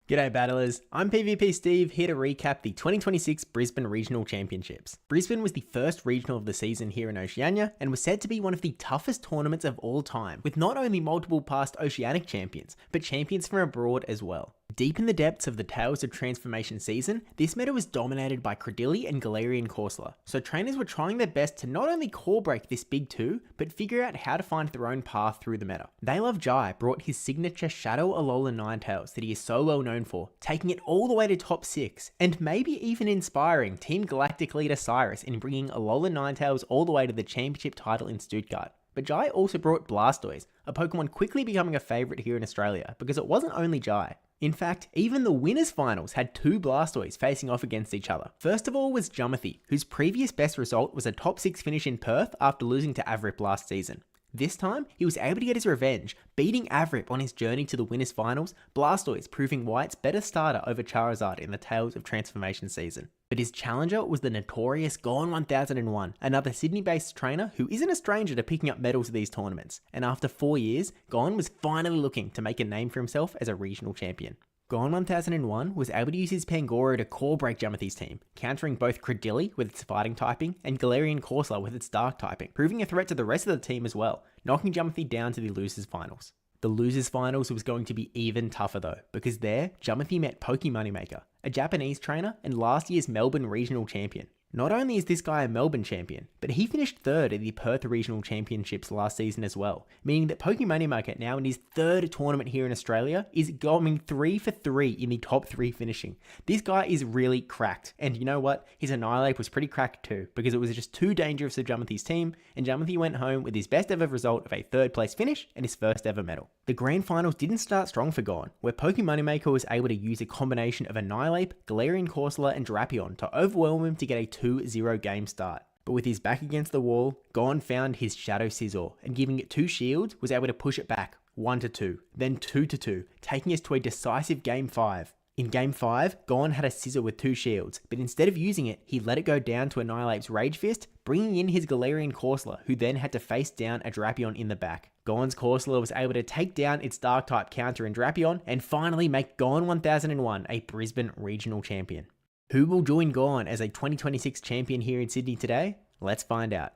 G'day battlers, I'm PvP Steve here to recap the 2026 Brisbane Regional Championships. Brisbane was the first regional of the season here in Oceania and was said to be one of the toughest tournaments of all time, with not only multiple past Oceanic champions, but champions from abroad as well. Deep in the depths of the Tales of Transformation season, this meta was dominated by Credilli and Galarian Corsola, so trainers were trying their best to not only core break this big two, but figure out how to find their own path through the meta. They Love Jai brought his signature Shadow Alola Ninetales that he is so well known for, taking it all the way to top 6, and maybe even inspiring Team Galactic leader Cyrus in bringing Alola Ninetales all the way to the championship title in Stuttgart. But Jai also brought Blastoise, a Pokemon quickly becoming a favourite here in Australia, because it wasn't only Jai. In fact, even the winners finals had two Blastoise facing off against each other. First of all was Jumothy, whose previous best result was a top 6 finish in Perth after losing to Avrip last season. This time, he was able to get his revenge, beating Avrip on his journey to the winners finals, Blastoise proving White's better starter over Charizard in the Tales of Transformation season. But his challenger was the notorious Gone 1001, another Sydney-based trainer who isn't a stranger to picking up medals at these tournaments, and after 4 years, Gone was finally looking to make a name for himself as a regional champion. Gone 1001 was able to use his Pangoro to core break Jumothy's team, countering both Credilli with its fighting typing and Galarian Corsola with its dark typing, proving a threat to the rest of the team as well, knocking Jumothy down to the losers finals. The losers finals was going to be even tougher though, because there, Jumothy met Pokémoneymaker, a Japanese trainer and last year's Melbourne Regional Champion. Not only is this guy a Melbourne champion, but he finished 3rd at the Perth Regional Championships last season as well, meaning that Pokémoneymaker now in his 3rd tournament here in Australia is going 3 for 3 in the top 3 finishing. This guy is really cracked, and you know what? His Annihilate was pretty cracked too, because it was just too dangerous for Jumothy's team, and Jumothy went home with his best ever result of a 3rd place finish and his first ever medal. The grand finals didn't start strong for Gone, where Pokémoneymaker was able to use a combination of Annihilate, Galarian Corsola and Drapion to overwhelm him to get a 2-0 game start. But with his back against the wall, Gone found his Shadow Scizor, and giving it 2 shields was able to push it back 1-2, then 2-2, taking us to a decisive Game 5. In Game 5, Gone had a Scizor with 2 shields, but instead of using it, he let it go down to Annihilate's Rage Fist, bringing in his Galarian Corsola, who then had to face down a Drapion in the back. Gone's Corsola was able to take down its Dark-type counter in Drapion, and finally make Gone 1001 a Brisbane Regional Champion. Who will join Gone as a 2026 champion here in Sydney today? Let's find out.